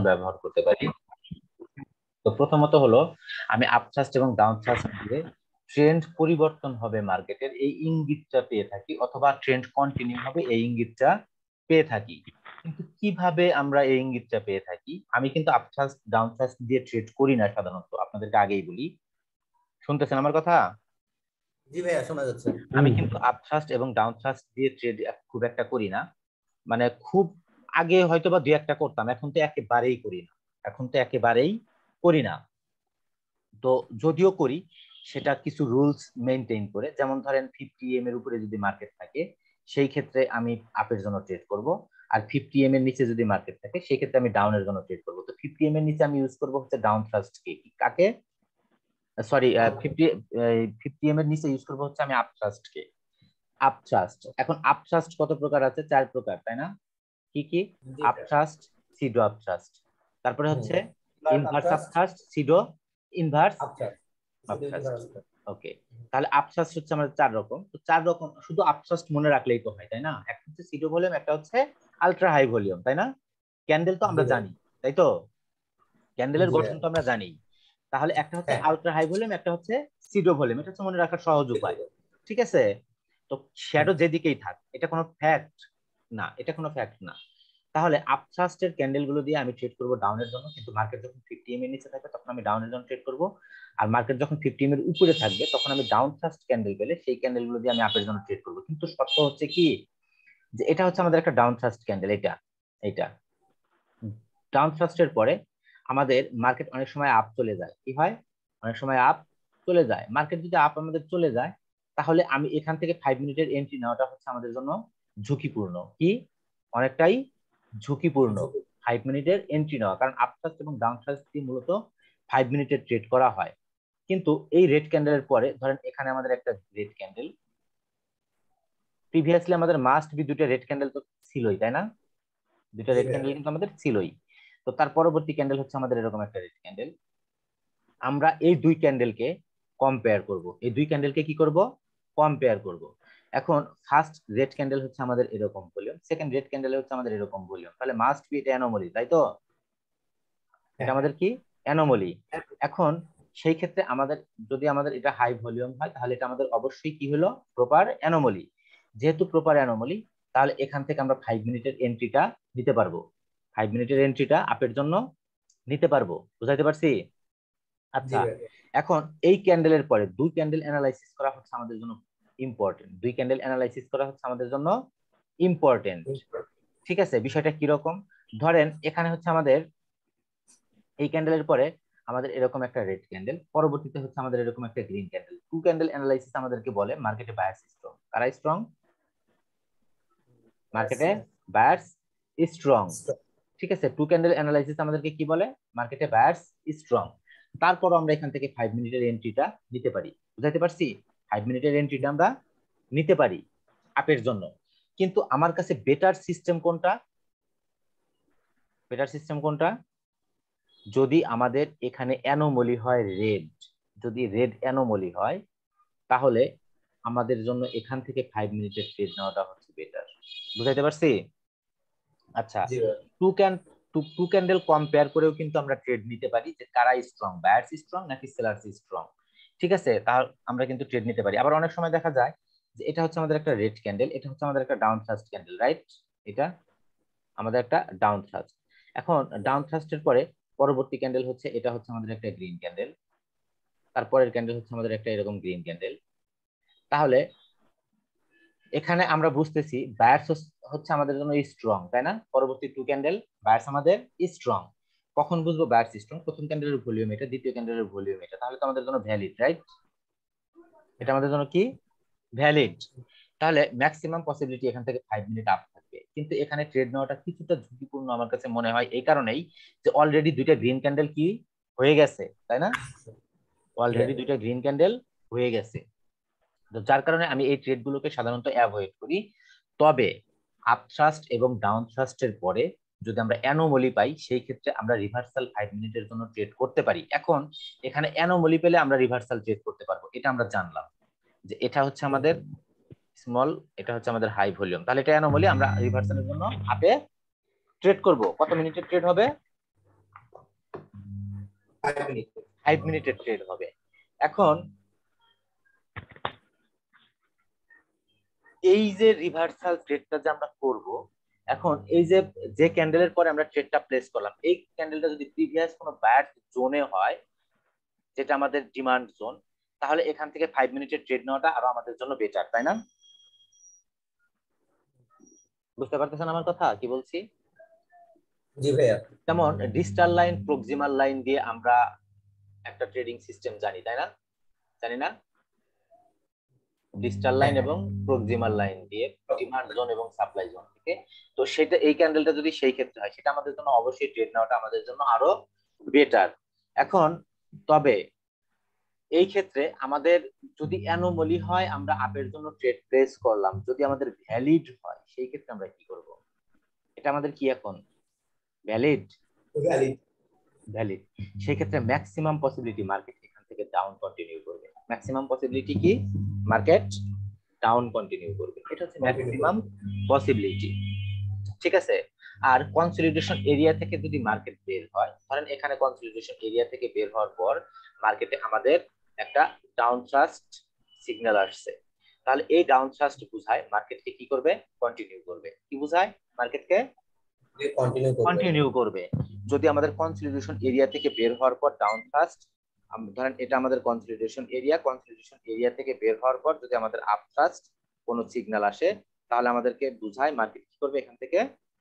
ব্যবহার করতে পারি। তো প্রথমত হলো আমি আপথ্রাস্ট এবং ডাউনথ্রাস্ট দিয়ে ট্রেন্ড পরিবর্তন হবে মার্কেটের এই ইঙ্গিতটা পেয়ে থাকি, অথবা ট্রেন্ড কন্টিনিউ হবে এই ইঙ্গিতটা পেয়ে থাকি। কিন্তু কিভাবে আমরা এই ইঙ্গিতটা পেয়ে থাকি? আমি কিন্তু আপথ্রাস্ট ডাউনথ্রাস্ট দিয়ে ট্রেড করি না সাধারণত, আপনাদেরকে আগেই বলি। শুনতেছেন আমার কথা? জি ভাইয়া, শোনা যাচ্ছে। আমি কিন্তু আপথ্রাস্ট এবং ডাউনথ্রাস্ট দিয়ে ট্রেড খুব একটা করি না। মানে খুব আগে হয়তো বা দুই একটা করতাম, এখন তো একেবারেই করি না। এখন তো একেবারেই করি না। তো যদিও করি, সেটা কিছু রুলস মেনটেন করে। যেমন ধরেন 50 এর উপরে যদি মার্কেট থাকে, সেই ক্ষেত্রে আমি আপের জন্য ট্রেড করব। আর 50 এর নিচে যদি মার্কেট থাকে, সেই ক্ষেত্রে আমি ডাউনের জন্য ট্রেড করব। তো 50 এর নিচে আমি ইউজ করব হচ্ছে ডাউন থ্রাস্ট কে, কাকে, সরি, 50 এর নিচে ইউজ করব হচ্ছে আমি আপ থ্রাস্ট কে। আপ থ্রাস্ট, এখন আপ থ্রাস্ট কত প্রকার আছে? 4 প্রকার, তাই না? কি কি? জি আপ ভাইয়া। থ্রাস্ট, সিডো আপ থ্রাস্ট, তারপরে হুম। হচ্ছে invert inverse up আপট্রাস্ট। Thrust, সিডো inverse আচ্ছা। আপথ্রাস্ট। ওকে, তাহলে আপথ্রাস্ট হচ্ছে আমাদের 4 রকম। তো 4 রকম শুধু আপথ্রাস্ট মনে রাখলেই তো হয়, তাই না? একটা হচ্ছে সিডো ভলিউম, একটা হচ্ছে আলট্রা হাই ভলিউম, তাই না? ক্যান্ডেল তো জি আমরা ভাই। জানি, তাই তো? ক্যান্ডেলের জি গঠন ভাইয়া। তো আমরা জানি। তাহলে একটা হচ্ছে হ্যাঁ। আলট্রা হাই ভলিউম, একটা হচ্ছে সিডো ভলিউম। এটা হচ্ছে মনে রাখার সহজ উপায়। ঠিক আছে? তো হুম। শ্যাডো যেদিকেই থাক, এটা কোনো ফ্যাক্ট না, এটা কোনো ফ্যাক্ট না। তাহলে আপথ্রাস্টের ক্যান্ডেল গুলো দিয়ে আমি ট্রেড করব ডাউনের জন্য, কিন্তু মার্কেট যখন 50 এর নিচে থাকবে তখন আমি ডাউনের জন্য ট্রেড করব। আর মার্কেট যখন 50 এর উপরে থাকবে তখন আমি ডাউন থ্রাস্ট ক্যান্ডেল পেলে সেই ক্যান্ডেল গুলো দিয়ে আমি আপের জন্য ট্রেড করব। কিন্তু সত্য হচ্ছে কি, যে এটা হচ্ছে আমাদের একটা ডাউন থ্রাস্ট ক্যান্ডেল। এটা এটা ডাউন থ্রাস্টের পরে আমাদের মার্কেট অনেক সময় আপ চলে যায়। কি হয়? অনেক সময় আপ চলে যায়। মার্কেট যদি আপ আমাদের চলে যায়, তাহলে আমি এখান থেকে 5 মিনিটের এন্ট্রি নেওয়াটা হচ্ছে আমাদের জন্য ঝুঁকিপূর্ণ। কি? অনেকটাই ঝুঁকিপূর্ণ। ঝুঁকি। 5 মিনিটের এন্ট্রি নেওয়া, কারণ আপ থ্রাস্ট এবং ডাউন থ্রাস্ট দিয়ে মূলত 5 মিনিটের ট্রেড করা হয়। কিন্তু এই রেড ক্যান্ডেলের পরে ধরেন এখানে আমাদের একটা রেড ক্যান্ডেল, প্রিভিয়াসলি আমাদের মাস্ট বি দুটো রেড ক্যান্ডেল তো ছিলই, তাই না? দুটো জি রেড ভাইয়া। ক্যান্ডেল কিন্তু আমাদের ছিলই। তো তার পরবর্তী ক্যান্ডেল হচ্ছে আমাদের এরকম একটা রেড ক্যান্ডেল। আমরা এই দুই ক্যান্ডেলকে কম্পেয়ার করব, এই দুই ক্যান্ডেলকে কি করব? কম্পেয়ার করব। এখন ফার্স্ট রেড ক্যান্ডেল হচ্ছে আমাদের এরকম ভলিউম, সেকেন্ড রেড ক্যান্ডেল হচ্ছে আমাদের এরকম ভলিউম, তাহলে মাস্ট বি এটা অ্যানোমালি, তাই তো? এটা হ্যাঁ। আমাদের কি? অ্যানোমালি। এখন সেই ক্ষেত্রে আমাদের, যদি আমাদের এটা হাই ভলিউম হয়, তাহলে এটা আমাদের অবশ্যই কি হলো? Proper anomaly. যেহেতু প্রপার অ্যানোমালি, তাহলে এখান থেকে আমরা 5 মিনিটের এন্ট্রিটা নিতে পারবো। 5 মিনিটের এন্ট্রিটা আপের জন্য নিতে পারবো। বুঝাইতে পারছি? জি আচ্ছা, ভাই। এখন এই ক্যান্ডেলের পরে দুই ক্যান্ডেল অ্যানালাইসিস করা হচ্ছে আমাদের জন্য ইম্পর্টেন্ট। দুই ক্যান্ডেল অ্যানালাইসিস করা হচ্ছে আমাদের জন্য ইম্পর্টেন্ট। ঠিক আছে? বিষয়টা কিরকম? ধরেন এখানে হচ্ছে আমাদের এই ক্যান্ডেলের পরে আমাদের এরকম একটা রেড ক্যান্ডেল, পরবর্তীতে হচ্ছে আমাদের এরকম একটা green candle. Two candle analysis আমাদেরকে বলে মার্কেটে বায়ার্স স্ট্রং। কারা স্ট্রং? মার্কেটে বায়ার্স স্ট্রং। ঠিক আছে? টু ক্যান্ডেল অ্যানালাইসিস আমাদেরকে কি বলে? মার্কেটে বায়ার্স স্ট্রং। তারপর আমরা এখান থেকে 5 মিনিটের এন্ট্রিটা নিতে পারি। বুঝাইতে পারছি? 5 মিনিটের এন্ট্রিটা আমরা নিতে পারি আপের জন্য। কিন্তু আমার কাছে বেটার সিস্টেম কোনটা? বেটার সিস্টেম কোনটা? যদি আমাদের এখানে অ্যানোমলি হয় রেড, যদি রেড অ্যানোমলি হয়, তাহলে আমাদের জন্য এখান থেকে 5 মিনিটের ট্রেড নেওয়াটা হচ্ছে বেটার। বুঝাইতে পারছি? আচ্ছা, জি ভাই। Two can two candle compare করেও কিন্তু আমরা ট্রেড নিতে পারি, যে কারা স্ট্রং, বায়ার্স স্ট্রং নাকি সেলার্স স্ট্রং। ঠিক আছে? তার আমরা কিন্তু ট্রেড নিতে পারি। আবার অনেক সময় দেখা যায় যে এটা হচ্ছে আমাদের একটা রেড ক্যান্ডেল, এটা হচ্ছে আমাদের একটা ডাউন থ্রাস্ট ক্যান্ডেল, রাইট? এটা আমাদের একটা ডাউন থ্রাস্ট। এখন ডাউন থ্রাস্টের পরে পরবর্তী ক্যান্ডেল হচ্ছে, এটা হচ্ছে আমাদের একটা গ্রিন ক্যান্ডেল, তারপরের ক্যান্ডেল হচ্ছে আমাদের একটা এরকম গ্রিন ক্যান্ডেল। তাহলে এখানে আমরা বুঝতেছি বায়ার্স হচ্ছে আমাদের জন্য স্ট্রং, তাই না? পরবর্তী টু ক্যান্ডেল বায়ার্স আমাদের স্ট্রং। কখন বুঝবো বায়ার্স স্ট্রং? প্রথম ক্যান্ডেলের ভলিউম এটা, দ্বিতীয় ক্যান্ডেলের ভলিউম এটা, তাহলে তো আমাদের জন্য ভ্যালিড, রাইট? এটা আমাদের জন্য কি? ভ্যালিড। তাহলে ম্যাক্সিমাম পসিবিলিটি এখান থেকে 5 মিনিট আপ থাকবে। কিন্তু এখানে ট্রেড নেওয়াটা কিছুটা ঝুঁকিপূর্ণ আমার কাছে মনে হয়, এই কারণেই যে অলরেডি দুইটা গ্রিন ক্যান্ডেল কি হয়ে গেছে, তাই না? জি ভাই। অলরেডি দুইটা গ্রিন ক্যান্ডেল হয়ে গেছে। তো যার কারণে আমি এই ট্রেড গুলোকে সাধারণত অ্যাভয়েড করি। তবে আপ থ্রাস্ট এবং ডাউন থ্রাস্টের পরে যদি আমরা অ্যানোমলি পাই, সেই ক্ষেত্রে আমরা রিভার্সাল 5 মিনিটের জন্য ট্রেড করতে পারি। এখন এখানে অ্যানোমলি পেলে আমরা রিভার্সাল ট্রেড করতে পারবো, এটা আমরা জানলাম যে এটা হচ্ছে আমাদের স্মল, এটা হচ্ছে আমাদের হাই ভলিউম, তাহলে এটা অ্যানোমলি, আমরা রিভার্সালের জন্য আপে ট্রেড করব। কত মিনিটের ট্রেড হবে? 5 মিনিটের ট্রেড হবে। এখন এই যে রিভার্সাল ট্রেডটা যে আমরা করব, এখন এই যে যে ক্যান্ডেলের পরে আমরা ট্রেডটা প্লেস করলাম, এই ক্যান্ডেলটা যদি প্রিভিয়াস কোনো বায়ার জোনে হয়, যেটা আমাদের ডিমান্ড জোন, তাহলে এখান থেকে 5 মিনিটের ট্রেড নেওয়াটা আরো আমাদের জন্য বেটার, তাই না? বুঝতে পারতেছেন আমার কথা কি বলছি? জি ভাইয়া। যেমন ডিস্টাল লাইন, প্রক্সিমাল লাইন দিয়ে আমরা একটা ট্রেডিং সিস্টেম জানি, তাই না? জানি না? ডিস্টাল লাইন এবং প্রক্সিমাল লাইন দিয়ে ডিমান্ড জোন এবং সাপ্লাই জোন থেকে। তো সেটা, এই ক্যান্ডেলটা যদি সেই ক্ষেত্রে হয়, সেটা আমাদের জন্য অবশ্যই ট্রেড নেওয়াটা আমাদের জন্য আরো বেটার। এখন তবে এই ক্ষেত্রে আমাদের যদি অ্যানোমালি হয়, আমরা আপের জন্য ট্রেড প্লেস করলাম, যদি আমাদের ভ্যালিড হয়, সেই ক্ষেত্রে আমরা কি করব? এটা আমাদের কি এখন ভ্যালিড? ভ্যালিড। সেই ক্ষেত্রে ম্যাক্সিমাম পসিবিলিটি মার্কেট এখান থেকে ডাউন কন্টিনিউ করবে। ম্যাক্সিমাম পসিবিলিটি কি? মার্কেট ডাউন কন্টিনিউ করবে। এটা হচ্ছে ম্যাক্সিমাম পসিবিলিটি, ঠিক আছে? আর কনসলিডেশন এরিয়া থেকে যদি মার্কেট বের হয়, ধরেন এখানে কনসলিডেশন এরিয়া থেকে বের হওয়ার পর মার্কেটে আমাদের একটা ডাউন থ্রাস্ট সিগন্যাল আসছে, তাহলে এই ডাউন থ্রাস্ট বোঝায় মার্কেটকে কি করবে? কন্টিনিউ করবে। কি বোঝায়? মার্কেটকে কন্টিনিউ করবে। যদি আমাদের কনসলিডেশন এরিয়া থেকে বের হওয়ার পর ডাউন থ্রাস্ট, ধরেন এটা আমাদের কনসলিডেশন এরিয়া থেকে বের হওয়ার পর যদি আমাদের আপ থ্রাস্ট কোনো সিগন্যাল আসে, তাহলে আমাদেরকে বুঝায় মার্কেট কি করবে? এখান থেকে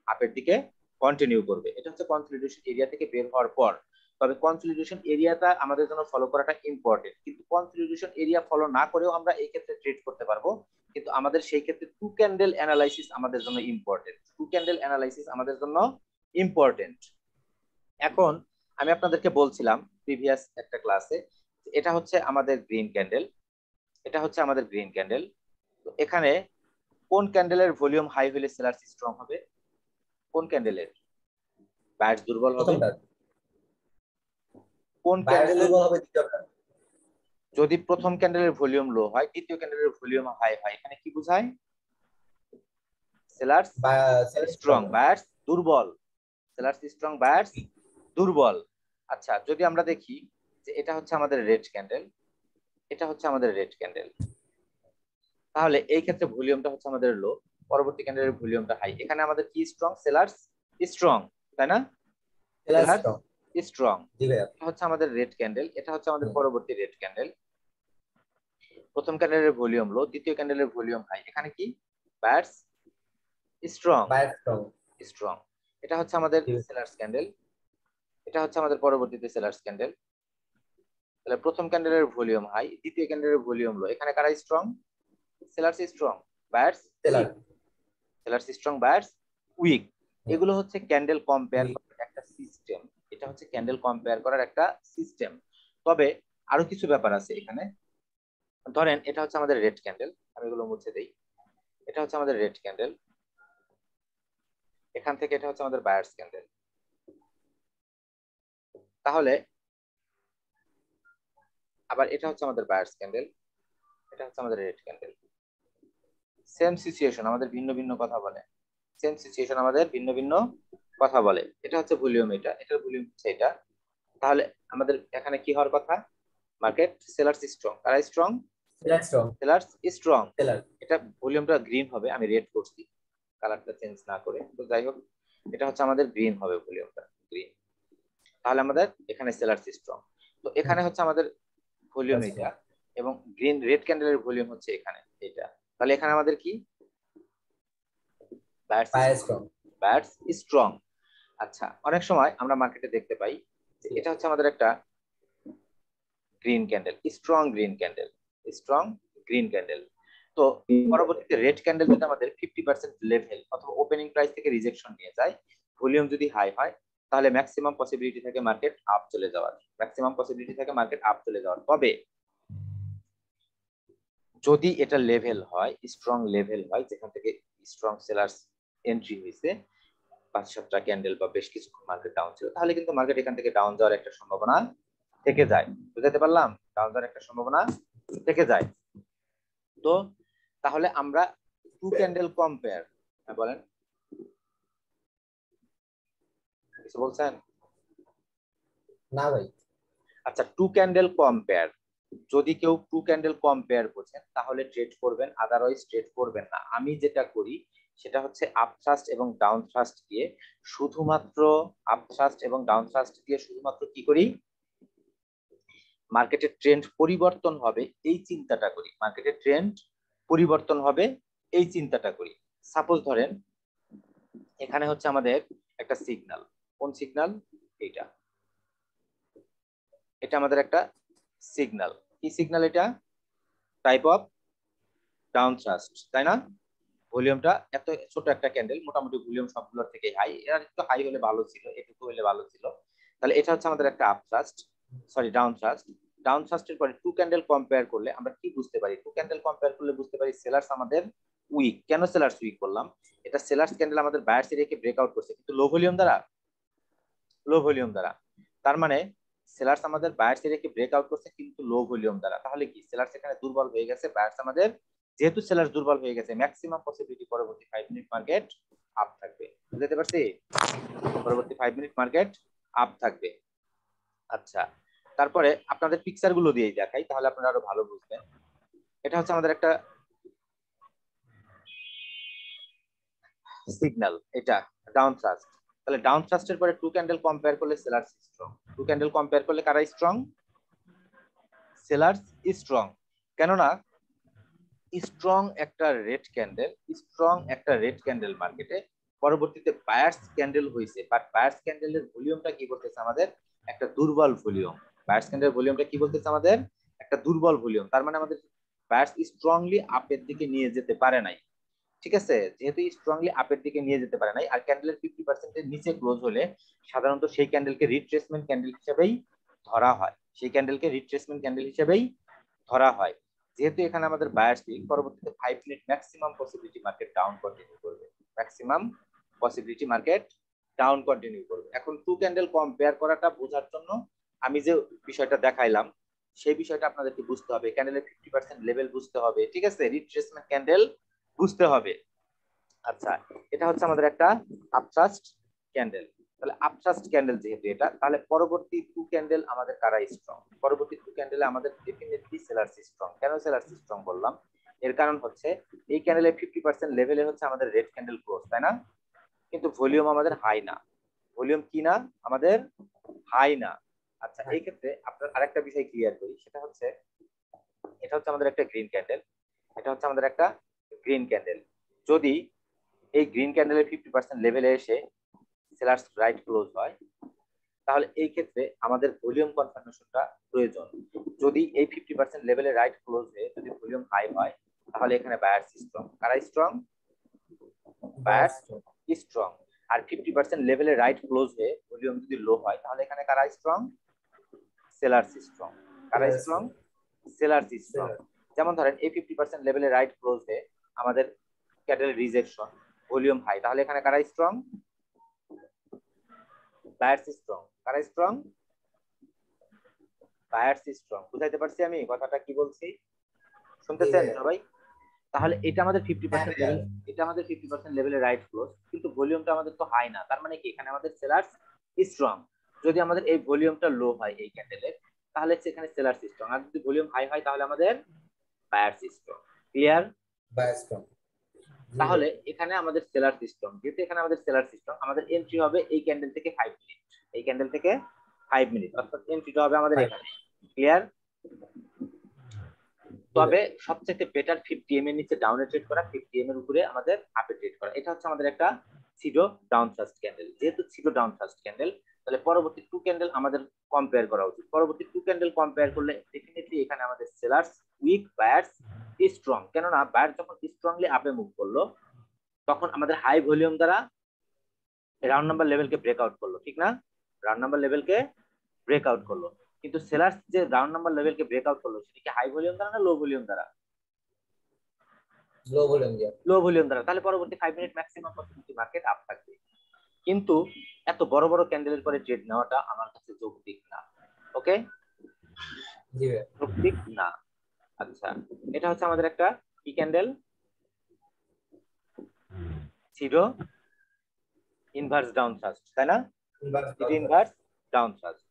আপের দিকে কন্টিনিউ করবে। এটা হচ্ছে কনসলিডেশন এরিয়া থেকে বের হওয়ার পর। তবে কনসলিডেশন এরিয়াটা আমাদের জন্য ফলো করাটা ইম্পর্টেন্ট, কিন্তু কনসলিডেশন এরিয়া ফলো না করেও আমরা এই ক্ষেত্রে ট্রেড করতে পারবো, কিন্তু আমাদের সেই ক্ষেত্রে টু ক্যান্ডেল অ্যানালাইসিস আমাদের জন্য ইম্পর্টেন্ট। টু ক্যান্ডেল অ্যানালাইসিস আমাদের জন্য ইম্পর্টেন্ট। এখন আমি আপনাদেরকে বলছিলাম প্রিভিয়াস একটা ক্লাসে, এটা হচ্ছে আমাদের গ্রিন ক্যান্ডেল, এটা হচ্ছে আমাদের গ্রিন ক্যান্ডেল। তো এখানে কোন ক্যান্ডেলের ভলিউম হাই হলে সেলার্স স্ট্রং হবে? কোন ক্যান্ডেলের বায়ার্স দুর্বল হবে? কোন ক্যান্ডেলের? যদি প্রথম ক্যান্ডেলের ভলিউম লো হয়, দ্বিতীয় ক্যান্ডেলের ভলিউম হাই হয়, এখানে কি বোঝায়? সেলার্স স্ট্রং, বায়ার্স দুর্বল। সেলার্স স্ট্রং, বায়ার্স দুর্বল। আচ্ছা, যদি আমরা দেখি যে এটা হচ্ছে আমাদের রেড ক্যান্ডেল, এটা হচ্ছে আমাদের রেড ক্যান্ডেল, তাহলে এই ক্ষেত্রে ভলিউমটা হচ্ছে আমাদের লো, পরবর্তী ক্যান্ডেলের ভলিউমটা হাই। এখানে আমাদের কি স্ট্রং? সেলার্স স্ট্রং, তাই না? Sellers strong. এটা হচ্ছে আমাদের রেড ক্যান্ডেল, এটা হচ্ছে আমাদের পরবর্তী রেড ক্যান্ডেল। প্রথম ক্যান্ডেলের ভলিউম লো, দ্বিতীয় ক্যান্ডেলের ভলিউম হাই। এখানে কি? Buyers strong, strong. এটা হচ্ছে আমাদের সেলার্স ক্যান্ডেল, এটা হচ্ছে আমাদের পরবর্তীতে সেলার্স ক্যান্ডেল। তাহলে প্রথম ক্যান্ডেলের ভলিউম হাই, দ্বিতীয় ক্যান্ডেলের ভলিউম লো। এখানে কারা strong? Sellers strong, buyers sellers strong, buyers weak. এগুলো হচ্ছে ক্যান্ডেল কম্পেয়ার করার একটা সিস্টেম। এটা হচ্ছে ক্যান্ডেল কম্পেয়ার করার একটা সিস্টেম। তবে আরো কিছু ব্যাপার আছে এখানে। ধরেন এটা হচ্ছে আমাদের রেড ক্যান্ডেল, আমি এগুলো মুছে দেই। এটা হচ্ছে আমাদের রেড ক্যান্ডেল, এখান থেকে এটা হচ্ছে আমাদের বায়ার্স ক্যান্ডেল। তাহলে আবার এটা হচ্ছে আমাদের বায়ার্স ক্যান্ডেল, এটা হচ্ছে আমাদের রেড ক্যান্ডেল। সেম সিচুয়েশন, আমাদের ভিন্ন ভিন্ন কথা বলে। সেম সিচুয়েশন, আমাদের ভিন্ন ভিন্ন কথা বলে। এটা হচ্ছে ভলিউম, এটার ভলিউম হচ্ছে এটা। তাহলে আমাদের এখানে কি হওয়ার কথা? Market sellers strong. কারা স্ট্রং? Sellers strong. এটা ভলিউমটা গ্রিন হবে, আমি রেড করছি কালারটা চেঞ্জ না করে। তো যাই হোক, এটা হচ্ছে আমাদের গ্রিন হবে, ভলিউমটা গ্রিন। তাহলে আমাদের এখানে সেলার্স স্ট্রং। তো এখানে হচ্ছে আমাদের ভলিউম এটা, এবং গ্রিন রেড ক্যান্ডেলের ভলিউম হচ্ছে এখানে এটা। তাহলে এখানে আমাদের কি? Buyers strong. আচ্ছা, অনেক সময় আমরা মার্কেটে দেখতে পাই যে এটা হচ্ছে আমাদের একটা green candle, strong green candle, strong green candle. তো পরবর্তীতে রেড ক্যান্ডেল যদি আমাদের 50% লেভেল অথবা ওপেনিং প্রাইস থেকে রিজেকশন নিয়ে যায়, ভলিউম যদি হাই হয়, তাহলে ম্যাক্সিমাম পসিবিলিটি থাকে মার্কেট আপ চলে যাওয়ার, ম্যাক্সিমাম পসিবিলিটি থাকে মার্কেট আপ চলে যাওয়ার। তবে যদি এটা লেভেল হয়, স্ট্রং লেভেল হয়, যেখান থেকে স্ট্রং সেলার্স এন্ট্রি হয়েছে, 5-7টা ক্যান্ডেল বা বেশ কিছু মার্কেট ডাউন ছিল, তাহলে কিন্তু মার্কেট এখান থেকে ডাউন যাওয়ার একটা সম্ভাবনা থেকে যায়। বুঝতে পারলাম? ডাউন যাওয়ার একটা সম্ভাবনা থেকে যায়। তো তাহলে আমরা টু ক্যান্ডেল কম্পেয়ার, বলেন কিছু বলছেন? না ভাই, আচ্ছা, টু ক্যান্ডেল কম্পেয়ার, যদি কেউ টু ক্যান্ডেল কম্পেয়ার বোঝেন তাহলে ট্রেড করবেন, আদারওয়াইজ ট্রেড করবেন না। আমি যেটা করি সেটা হচ্ছে আপ থ্রাস্ট এবং ডাউন থ্রাস্ট দিয়ে, শুধুমাত্র আপ থ্রাস্ট এবং ডাউন থ্রাস্ট দিয়ে শুধুমাত্র কি করি, মার্কেটের ট্রেন্ড পরিবর্তন হবে এই চিন্তাটা করি, মার্কেটের ট্রেন্ড পরিবর্তন হবে এই চিন্তাটা করি। সাপোজ ধরেন এখানে হচ্ছে আমাদের একটা সিগন্যাল, কোন সিগন্যাল, এটা, এটা আমাদের একটা সিগন্যাল। কি সিগন্যাল এটা? টাইপ অফ ডাউন থ্রাস্ট, তাই না? ভলিউমটা এত ছোট একটা ক্যান্ডেল, মোটামুটি ভলিউম সবগুলোর থেকে হাই, এর একটু হাই হলে ভালো ছিল, এটুকু হলে ভালো ছিল। তাহলে এটা হচ্ছে আমাদের একটা up thrust, sorry down thrust. Down থ্রাস্টের পরে টু ক্যান্ডেল কম্পেয়ার করলে আমরা কি বুঝতে পারি? টু ক্যান্ডেল কম্পেয়ার করলে বুঝতে পারি সেলার্স আমাদের উইক। কেন সেলার্স উইক বললাম? এটা সেলার্স ক্যান্ডেল আমাদের বায়ার্স এরিয়াকে ব্রেকআউট করছে, কিন্তু লো ভলিউম দ্বারা, লো ভলিউম দ্বারা। তার মানে সেলার্স আমাদের বায়ার্স এরিয়াকে ব্রেকআউট করছে কিন্তু লো ভলিউম দ্বারা। তাহলে কি সেলার্স এখানে দুর্বল হয়ে গেছে, বায়ার্স আমাদের, যেহেতু সেলার্স দুর্বল হয়ে গেছে, ম্যাক্সিমাম পসিবিলিটি পরবর্তী 5 মিনিট মার্কেট আপ থাকবে। বুঝতে পারছি? পরবর্তী 5 মিনিট মার্কেট আপ থাকবে। আচ্ছা, তারপরে আপনাদের পিকচার গুলো দিয়েই দেখাই, তাহলে আপনারা আরো ভালো বুঝবেন। এটা হচ্ছে আমাদের একটা সিগন্যাল, এটা ডাউন থ্রাস্ট। তাহলে ডাউন থ্রাস্টের পরে টু ক্যান্ডেল কম্পেয়ার করলে sellers strong. Two candle compare করলে কারা স্ট্রং? Sellers strong. কেননা স্ট্রং একটা রেড ক্যান্ডেল, স্ট্রং একটা রেড ক্যান্ডেল মার্কেটে পরবর্তীতে বায়ার্স ক্যান্ডেল হয়েছে, বাট বায়ার্স ক্যান্ডেলের ভলিউমটা কি বলতেছে আমাদের? একটা দুর্বল ভলিউম। বায়ার্স ক্যান্ডেলের ভলিউমটা কি বলতেছে আমাদের? একটা দুর্বল ভলিউম। তার মানে আমাদের বায়ার্স স্ট্রংলি আপের দিকে নিয়ে যেতে পারে নাই। ঠিক আছে, যেহেতু স্ট্রংলি আপের দিকে নিয়ে যেতে পারে নাই, আর ক্যান্ডেলের 50% এর নিচে ক্লোজ হলে সাধারণত সেই ক্যান্ডেলকে রিট্রেসমেন্ট ক্যান্ডেল হিসেবেই ধরা হয়, সেই ক্যান্ডেলকে রিট্রেসমেন্ট ক্যান্ডেল হিসেবেই ধরা হয়। যেহেতু এখানে আমাদের বায়ার্স উইক, পরবর্তীতে 5 minute maximum possibility market down continue করবে, maximum possibility market down continue করবে। এখন টু ক্যান্ডেল কম্পেয়ার করাটা বোঝার জন্য আমি যে বিষয়টা দেখাইলাম সেই বিষয়টা আপনাদেরকে বুঝতে হবে, ক্যান্ডেলের 50% লেভেল বুঝতে হবে, ঠিক আছে, রিট্রেসমেন্ট ক্যান্ডেল বুঝতে হবে। আচ্ছা, এটা হচ্ছে আমাদের একটা আপথ্রাস্ট ক্যান্ডেল। তাহলে আপথ্রাস্ট ক্যান্ডেল যেহেতু এটা, তাহলে পরবর্তী টু ক্যান্ডেল আমাদের কারা স্ট্রং? পরবর্তী টু ক্যান্ডেলে আমাদের ডেফিনেটলি সেলার্স স্ট্রং। কেন সেলার্স স্ট্রং বললাম? এর কারণ হচ্ছে এই ক্যান্ডেলের 50% লেভেলে হচ্ছে আমাদের রেড ক্যান্ডেল ক্লোজ, তাই না? কিন্তু ভলিউম আমাদের হাই না। ভলিউম কি না? আমাদের হাই না। আচ্ছা, এই ক্ষেত্রে আপনার আরেকটা বিষয় ক্লিয়ার করি, সেটা হচ্ছে এটা হচ্ছে আমাদের একটা গ্রিন ক্যান্ডেল, এটা হচ্ছে আমাদের একটা গ্রিন ক্যান্ডেল। যদি এই গ্রিন ক্যান্ডেলের 50% লেভেলে এসে সেলার্স রাইট ক্লোজ হয়, তাহলে এই ক্ষেত্রে আমাদের ভলিউম কনফার্মেশনটা প্রয়োজন। যদি এই 50% লেভেলে রাইট ক্লোজ হয়ে যদি ভলিউম হাই হয়, তাহলে এখানে বায়ার্স স্ট্রং। কারা স্ট্রং? Buyers strong. আর 50% লেভেলে রাইট ক্লোজ হয়ে ভলিউম যদি লো হয়, তাহলে এখানে কারা স্ট্রং? Sellers strong. কারা স্ট্রং? Sellers strong. যেমন ধরেন এই 50% লেভেলে রাইট ক্লোজ হয়ে আমাদের ক্যান্ডেল রিজেকশন, ভলিউম হাই, তাহলে এখানে কারা স্ট্রং? Buyers strong. কারা স্ট্রং? Buyers strong. বুঝাইতে পারছি আমি কথাটা কি বলছি? শুনতেছেন সবাই? তাহলে এটা আমাদের 50% লেভেল, এটা আমাদের 50% লেভেলে রাইট ক্লোজ, কিন্তু ভলিউমটা আমাদের তো হাই না। তার মানে কি এখানে আমাদের সেলার্স স্ট্রং। যদি আমাদের এই ভলিউমটা লো হয় এই ক্যান্ডেলের, তাহলে সেখানে সেলার্স স্ট্রং। আর যদি ভলিউম হাই হয় তাহলে আমাদের buyers strong. Clear? Buyers strong. তাহলে এখানে আমাদের সেলার্স স্ট্রং, যেহেতু এখানে আমাদের সেলার্স স্ট্রং, আমাদের এন্ট্রি হবে এই ক্যান্ডেল থেকে 5 মিনিট, এই ক্যান্ডেল থেকে 5 মিনিট, অর্থাৎ এন্ট্রিটা হবে আমাদের এখানে। ক্লিয়ার? তবে সবচেয়ে বেটার 50 এম এর নিচে ডাউনে ট্রেড করা, 50 এম এর উপরে আমাদের আপে ট্রেড করা। এটা হচ্ছে আমাদের একটা সিডো ডাউন থ্রাস্ট ক্যান্ডেল। যেহেতু সিডো ডাউন থ্রাস্ট ক্যান্ডেল, তাহলে পরবর্তী টু ক্যান্ডেল আমাদের কম্পেয়ার করা উচিত। পরবর্তী টু ক্যান্ডেল কম্পেয়ার করলে ডেফিনেটলি এখানে আমাদের সেলার্স উইক, বায়ার্স স্ট্রং। কেননা বায়ার যখন স্ট্রংলি আপে মুভ করলো, তখন আমাদের হাই ভলিউম দ্বারা রাউন্ড নাম্বার লেভেলকে ব্রেকআউট করলো, ঠিক না? রাউন্ড নাম্বার লেভেলকে ব্রেকআউট করলো। কিন্তু সেলার্স যে রাউন্ড নাম্বার লেভেলকে ব্রেকআউট করলো, সেটা কি হাই ভলিউম দ্বারা না লো ভলিউম দ্বারা? লো ভলিউম দিয়ে। লো ভলিউম দ্বারা। তাহলে পরবর্তী 5 minute maximum possibility market up থাকবে। কিন্তু এত বড় বড় ক্যান্ডেলের পরে ট্রেড নেওয়াটা আমার কাছে যৌক্তিক না। ওকে, জি ভাইয়া। যৌক্তিক না। আচ্ছা, এটা হচ্ছে আমাদের একটা কি ক্যান্ডেল? সিডো ইনভার্স ডাউন থ্রাস্ট, তাই না? সিডো ইনভার্স ডাউন থ্রাস্ট।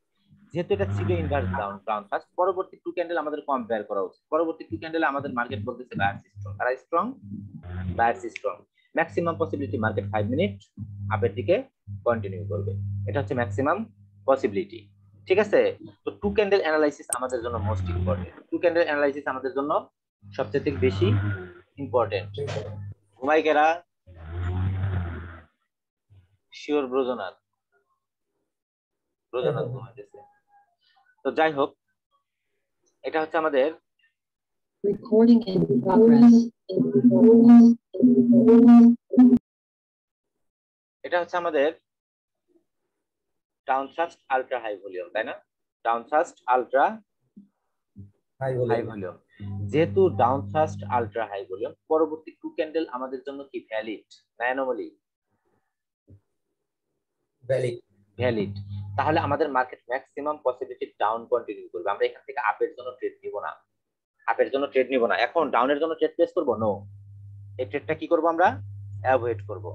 যেহেতু এটা ছিল ইনভার্স ডাউন ডাউন ফার্স্ট, পরবর্তী টু ক্যান্ডেল আমাদের কম্পেয়ার করা উচিত। পরবর্তী টু ক্যান্ডেলে আমাদের মার্কেট বলতেছে বায়ার্স স্ট্রং, তারা strong, buyers strong. Maximum possibility market 5 minute আপের দিকে কন্টিনিউ করবে, এটা হচ্ছে ম্যাক্সিমাম পসিবিলিটি। ঠিক আছে, তো টু ক্যান্ডেল অ্যানালাইসিস আমাদের জন্য most important, two candle analysis আমাদের জন্য সবচেয়ে বেশি ইম্পর্টেন্ট। ঘুমাই কেরা? শিওর ব্রজনাথ, ব্রজনাথ ঘুমাইতেছে। তো যাই হোক, এটা হচ্ছে আমাদের Recording in progress. এটা হচ্ছে আমাদের down thrust ultra high volume, তাই না? Down thrust ultra high high volume. Volume. যেহেতু down thrust ultra high volume, পরবর্তী টু ক্যান্ডেল আমাদের জন্য কি ভ্যালিড না অ্যানোমালি? ভ্যালিড। ভ্যালিড। তাহলে আমাদের market maximum possibility down continue করবে, আমরা এখান থেকে আপের জন্য ট্রেড নিব না, আপের জন্য ট্রেড নিব না। এখন ডাউনের জন্য ট্রেড প্লেস করব? নো, এই ট্রেডটা কি করব আমরা? অ্যাভয়েড করব।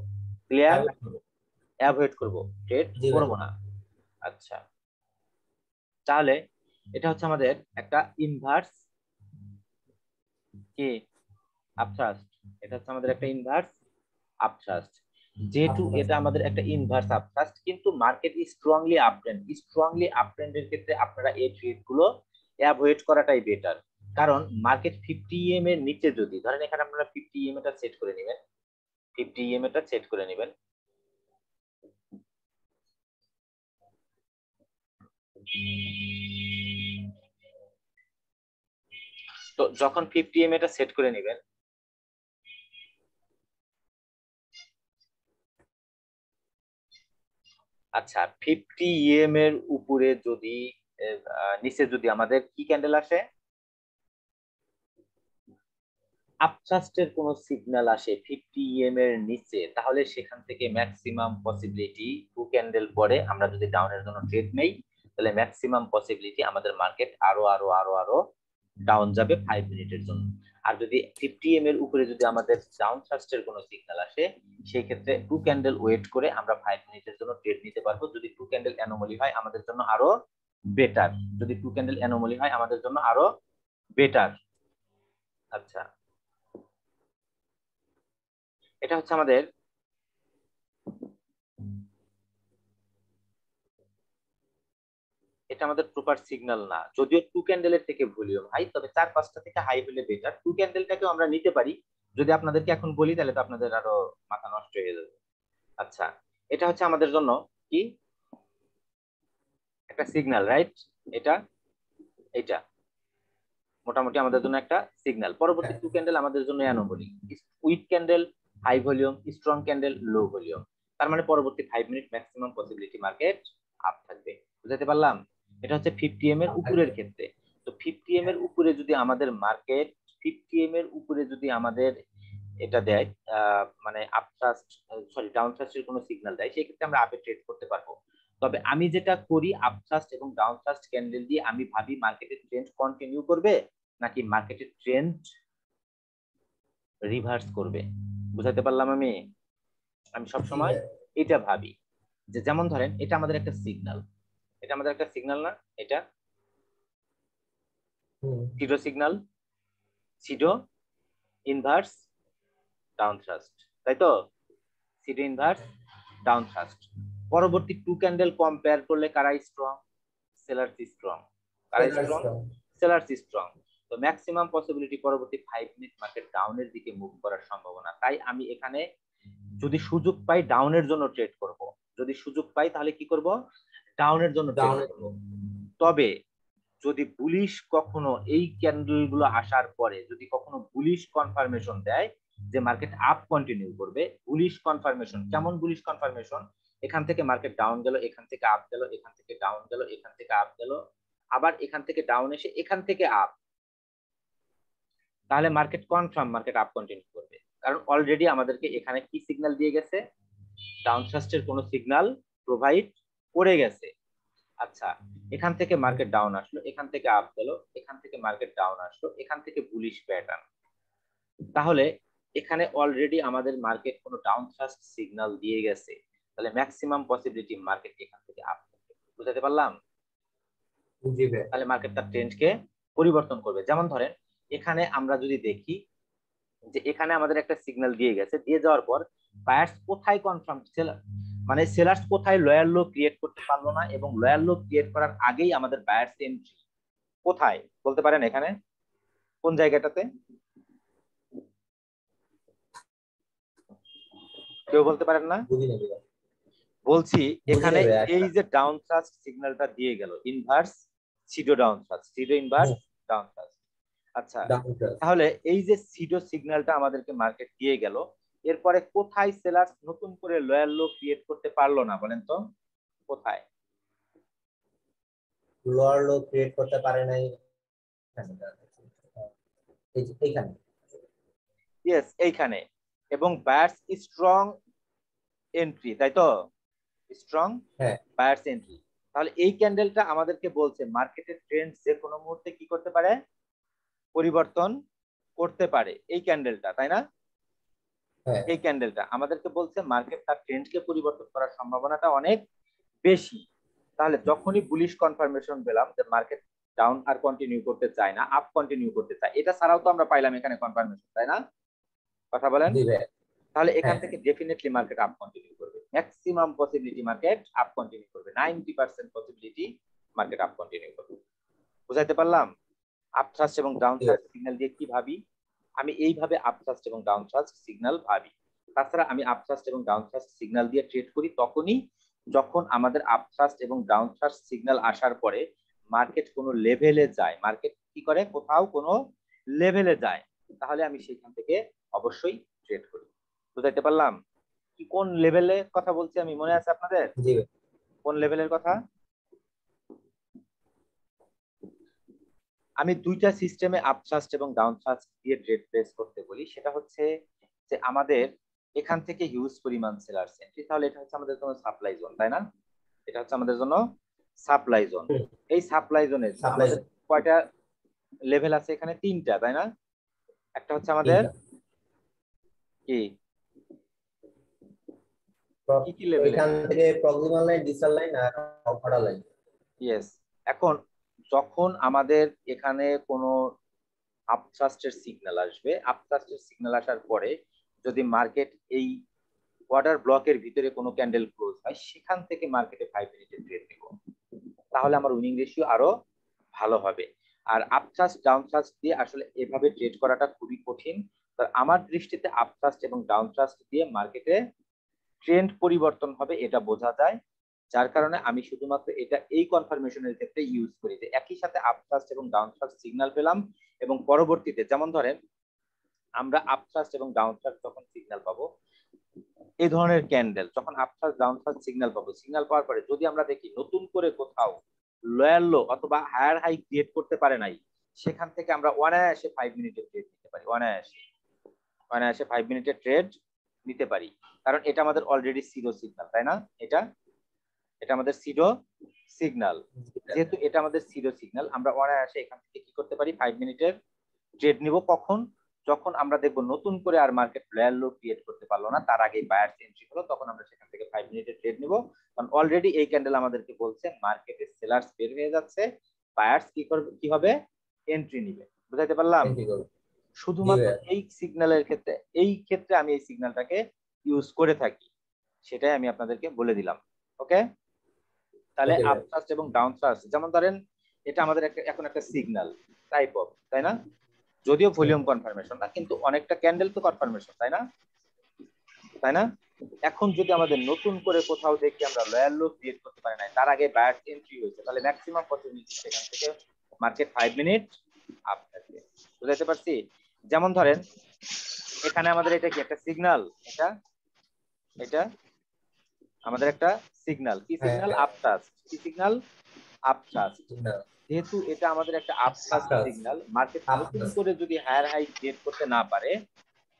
ক্লিয়ার? অ্যাভয়েড করব, ট্রেড করব না। আচ্ছা, তাহলে এটা হচ্ছে আমাদের একটা ইনভার্স কি আপথ্রাস্ট, এটা হচ্ছে আমাদের একটা ইনভার্স আপথ্রাস্ট। যেহেতু এটা আমাদের একটা ইনভার্স আপথ্রাস্ট, কিন্তু মার্কেট স্ট্রংলি আপট্রেন্ড, স্ট্রংলি আপট্রেন্ডের ক্ষেত্রে আপনারা এই ট্রেড গুলো অ্যাভয়েড করাটাই বেটার। কারণ মার্কেট 50 EM এর নিচে যদি ধরেন, এখানে আপনারা 50 EM এটা সেট করে নেবেন, 50 EM এটা সেট করে নেবেন। তো যখন 50 EM এটা সেট করে নেবেন, আচ্ছা 50 EM এর উপরে যদি নিচে যদি আমাদের কি ক্যান্ডেল আসে, আপথ্রাস্টের কোন সিগন্যাল আসে 50 EM এর নিচে, তাহলে সেখান থেকে ম্যাক্সিমাম পসিবিলিটি টু ক্যান্ডেল পরে আমরা যদি ডাউনের জন্য ট্রেড নেই, তাহলে ম্যাক্সিমাম পসিবিলিটি আমাদের মার্কেট আরো আরো আরো আরো ডাউন যাবে 5 মিনিটের জন্য। আর যদি 50 EM এর উপরে যদি আমাদের ডাউন থ্রাস্টের কোনো সিগন্যাল আসে, সেই ক্ষেত্রে টু ক্যান্ডেল ওয়েট করে আমরা 5 মিনিটের জন্য ট্রেড নিতে পারবো। যদি টু ক্যান্ডেল অ্যানোমালি হয় আমাদের জন্য আরো বেটার, যদি টু ক্যান্ডেল অ্যানোমালি হয় আমাদের জন্য আরো বেটার। আচ্ছা, এটা হচ্ছে আমাদের এটা আমাদের প্রপার সিগন্যাল না, যদিও টু ক্যান্ডেলের থেকে ভলিউম হাই, তবে 4-5টা থেকে হাই হলে বেটার। টু ক্যান্ডেলটাকেও আমরা নিতে পারি, যদি আপনাদেরকে এখন বলি তাহলে তো আপনাদের আরো মাথা নষ্ট হয়ে যাবে। আচ্ছা, এটা হচ্ছে আমাদের জন্য কি একটা সিগন্যাল, রাইট? এটা এটা মোটামুটি আমাদের জন্য একটা সিগন্যাল। পরবর্তী টু ক্যান্ডেল আমাদের জন্য anomaly, weak candle high volume, strong candle low volume. তার মানে পরবর্তী 5 minute maximum possibility market up থাকবে। বুঝতে পারলাম? এটা হচ্ছে 50 EM এর উপরের ক্ষেত্রে। তো 50 EM এর উপরে যদি আমাদের মার্কেট 50 EM এর উপরে যদি আমাদের এটা দেয়, মানে আপথ্রাস্ট সরি ডাউন থ্রাস্টের কোনো সিগন্যাল দেয়, সেই ক্ষেত্রে আমরা আপে ট্রেড করতে পারবো। তবে আমি যেটা করি, আপথ্রাস্ট এবং ডাউন থ্রাস্ট ক্যান্ডেল দিয়ে আমি ভাবি মার্কেটের ট্রেন্ড কন্টিনিউ করবে নাকি মার্কেটের ট্রেন্ড রিভার্স করবে। বুঝাতে পারলাম? আমি আমি সবসময় এটা ভাবি যে, যেমন ধরেন এটা আমাদের একটা সিগন্যাল, এটা আমাদের একটা সিগন্যাল না, এটা pseudo signal, pseudo inverse down thrust, তাই তো? Pseudo inverse down thrust. পরবর্তী টু ক্যান্ডেল কম্পেয়ার করলে কারা স্ট্রং? Sellers strong. কারা স্ট্রং? Sellers strong. তো ম্যাক্সিমাম পসিবিলিটি পরবর্তী 5 মিনিট মার্কেট ডাউনের দিকে মুভ করার সম্ভাবনা। তাই আমি এখানে যদি সুযোগ পাই ডাউনের জন্য ট্রেড করব, যদি সুযোগ পাই তাহলে কি করব? ডাউনের জন্য ট্রেড করব। তবে যদি বুলিশ কখনো এই ক্যান্ডেল গুলো আসার পরে যদি কখনো বুলিশ কনফার্মেশন দেয় যে মার্কেট আপ কন্টিনিউ করবে, বুলিশ কনফার্মেশন কেমন? বুলিশ কনফার্মেশন, এখান থেকে মার্কেট ডাউন গেল, এখান থেকে আপ গেল, এখান থেকে ডাউন গেল, এখান থেকে আপ গেল, আবার এখান থেকে ডাউন এসে এখান থেকে আপ, তাহলে market confirm market up continue করবে। কারণ অলরেডি আমাদেরকে এখানে কি সিগন্যাল দিয়ে গেছে? ডাউন থ্রাস্টের কোনো সিগন্যাল প্রোভাইড করে গেছে। আচ্ছা, এখান থেকে মার্কেট ডাউন আসলো, এখান থেকে আপ গেল, এখান থেকে মার্কেট ডাউন আসলো, এখান থেকে বুলিশ প্যাটার্ন, তাহলে এখানে অলরেডি আমাদের মার্কেট কোনো ডাউন থ্রাস্ট সিগন্যাল দিয়ে গেছে, তাহলে ম্যাক্সিমাম পসিবিলিটি মার্কেট এখান থেকে আপ করবে। বুঝাতে পারলাম? জি ভাই। তাহলে মার্কেট তার ট্রেন্ডকে পরিবর্তন করবে। যেমন ধরেন এখানে আমরা যদি দেখি যে এখানে আমাদের একটা সিগন্যাল দিয়ে গেছে, দিয়ে যাওয়ার পর বায়ার্স কোথায় কনফার্ম মানে সেলার্স কোথায় লয়াল লো ক্রিয়েট করতে পারলো না, এবং লয়াল লো ক্রিয়েট করার আগেই আমাদের বায়ার্স এন্ট্রি কোথায় বলতে পারেন? এখানে কোন জায়গাটাতে কেউ বলতে পারেন না? বুঝি না ভাই। বলছি বুঝি এখানে না ভাই এই একটা। যে ডাউন থ্রাস্ট সিগন্যালটা দিয়ে গেল, inverse সিডো down thrust, সিডো inverse down thrust. আচ্ছা, তাহলে এই যে সিডো সিগন্যালটা আমাদেরকে মার্কেট দিয়ে গেল, এরপরে কোথায় সেলার্স নতুন করে লয়াল লো ক্রিয়েট করতে পারলো না বলেন তো? কোথায়? লোয়ার লো ক্রিয়েট করতে পারে নাই এইখানে। ইয়েস, এইখানে। এবং বায়ার্স স্ট্রং এন্ট্রি, তাই তো? স্ট্রং হ্যাঁ বায়ার্স এন্ট্রি। তাহলে এই ক্যান্ডেলটা আমাদেরকে বলছে মার্কেটের ট্রেন্ড যে কোনো মুহূর্তে কি করতে পারে? পরিবর্তন করতে পারে। এই ক্যান্ডেলটা, তাই না? হ্যাঁ এই ক্যান্ডেলটা আমাদেরকে বলছে মার্কেট তার ট্রেন্ডকে পরিবর্তন করার সম্ভাবনাটা অনেক বেশি। তাহলে যখনই বুলিশ কনফার্মেশন পেলাম যে মার্কেট ডাউন আর কন্টিনিউ করতে চায় না, আপ কন্টিনিউ করতে চায়, এটা ছাড়াও তো আমরা পাইলাম এখানে কনফার্মেশন, তাই না? কথা বলেন। জি ভাই। তাহলে এখান হ্যাঁ থেকে ডেফিনেটলি মার্কেট আপ কন্টিনিউ করবে, maximum possibility market up continue করবে, 90% পসিবিলিটি মার্কেট আপ কন্টিনিউ করবে। বুঝাইতে পারলাম? আপথ্রাস্ট এবং ডাউন জি ভাই। থ্রাস্ট সিগন্যাল দিয়ে কি ভাবি? আমি এইভাবে আপথ্রাস্ট এবং ডাউন থ্রাস্ট সিগন্যাল ভাবি। তাছাড়া আমি আপথ্রাস্ট এবং ডাউন থ্রাস্ট সিগন্যাল দিয়ে ট্রেড করি তখনই যখন আমাদের আপথ্রাস্ট এবং ডাউন থ্রাস্ট সিগন্যাল আসার পরে মার্কেট কোনো লেভেলে যায়, মার্কেট কি করে কোথাও কোনো লেভেলে যায়, তাহলে আমি সেখান থেকে অবশ্যই ট্রেড করি। বুঝাইতে পারলাম কি কোন লেভেলে কথা বলছি আমি? মনে আছে আপনাদের জি ভাই। কোন লেভেলের কথা? আমি দুইটা সিস্টেমে আপথ্রাস্ট এবং ডাউন থ্রাস্ট দিয়ে ট্রেড প্লেস করতে বলি। সেটা হচ্ছে যে আমাদের এখান থেকে হিউজ পরিমাণ সেলার্স এন্ট্রি, তাহলে এটা হচ্ছে আমাদের জন্য সাপ্লাই জোন, তাই না? এটা হচ্ছে আমাদের জন্য সাপ্লাই জোন। এই সাপ্লাই জোনে সাপ্লাই আমাদের কয়টা লেভেল আছে? এখানে তিনটা, তাই না? একটা হচ্ছে আমাদের তিনটা। কি কি কি লেভেলের? এখান থেকে প্রক্সিমাল লাইন, ডিসটাল লাইন আর অপারেটর লাইন। ইয়েস। এখন যখন আমাদের এখানে কোনো আপথ্রাস্টের সিগন্যাল আসবে, আপথ্রাস্টের সিগন্যাল আসার পরে যদি মার্কেট এই অর্ডার ব্লকের ভিতরে কোনো ক্যান্ডেল ক্লোজ হয়, সেখান থেকে মার্কেটে 5 মিনিটের ট্রেড নিব, তাহলে আমার উইনিং রেশিও আরো ভালো হবে। আর আপথ্রাস্ট ডাউন থ্রাস্ট দিয়ে আসলে এভাবে ট্রেড করাটা খুবই কঠিন। আমার দৃষ্টিতে আপথ্রাস্ট এবং ডাউন থ্রাস্ট দিয়ে মার্কেটে ট্রেন্ড পরিবর্তন হবে এটা বোঝা যায়, যার কারণে আমি শুধুমাত্র এটা এই কনফার্মেশনের ক্ষেত্রে ইউজ করি যে একই সাথে আপথ্রাস্ট এবং ডাউন থ্রাস্ট সিগন্যাল পেলাম, এবং পরবর্তীতে যেমন ধরেন আমরা আপথ্রাস্ট এবং ডাউন থ্রাস্ট যখন সিগন্যাল পাবো, এই ধরনের ক্যান্ডেল যখন আপথ্রাস্ট ডাউন থ্রাস্ট সিগন্যাল পাবো, সিগন্যাল পাওয়ার পরে যদি আমরা দেখি নতুন করে কোথাও লোয়ার লো অথবা হায়ার হাই ক্রিয়েট করতে পারে নাই, সেখান থেকে আমরা অনায়াসে 5 মিনিটের ট্রেড নিতে পারি, অনায়াসে 5 মিনিটের ট্রেড নিতে পারি। কারণ এটা আমাদের অলরেডি সিডো সিগন্যাল, তাই না? এটা এটা আমাদের সিডো সিগন্যাল। যেহেতু এটা আমাদের সিডো সিগন্যাল, আমরা অনায়াসে এখান থেকে কি করতে পারি? 5 মিনিটের ট্রেড নিব। কখন? যখন আমরা দেখবো নতুন করে আর মার্কেট লোয়ার লো ক্রিয়েট করতে পারলো না, তার আগে বায়ার্স এন্ট্রি হলো, তখন আমরা সেখান থেকে 5 মিনিটের ট্রেড নিব। কারণ অলরেডি এই ক্যান্ডেল আমাদেরকে বলছে মার্কেটে সেলার্স বের হয়ে যাচ্ছে, বায়ার্স কি করবে, কি হবে? এন্ট্রি নিবে। বুঝাইতে পারলাম? শুধুমাত্র এই সিগন্যালের ক্ষেত্রে, এই ক্ষেত্রে আমি এই সিগন্যালটাকে ইউজ করে থাকি, সেটাই আমি আপনাদেরকে বলে দিলাম। ওকে? তাহলে আপথ্রাস্ট এবং ডাউন থ্রাস্ট, যেমন ধরেন এটা আমাদের এখন একটা সিগন্যাল টাইপ অফ, তাই না? যদিও ভলিউম কনফার্মেশন না, কিন্তু অনেকটা ক্যান্ডেল তো কনফার্মেশন, তাই না? তাই না? এখন যদি আমাদের নতুন করে কোথাও দেখি আমরা লয়াল লো ক্রিয়েট করতে পারি নাই, তার আগে বায়ার্স এন্ট্রি হয়েছে, তাহলে ম্যাক্সিমাম পসিবিলিটি সেখান থেকে মার্কেট 5 মিনিট আপ থাকবে। বুঝাইতে পারছি? যেমন ধরেন এখানে আমাদের এটা কি একটা সিগন্যাল, এটা এটা আমাদের একটা সিগন্যাল, কি সিগন্যাল? আপথ্রাস্ট। কি সিগন্যাল? আপথ্রাস্ট। যেহেতু এটা আমাদের একটা আপথ্রাস্ট সিগন্যাল, মার্কেট নতুন করে যদি হায়ার হাই ক্রিয়েট করতে না পারে,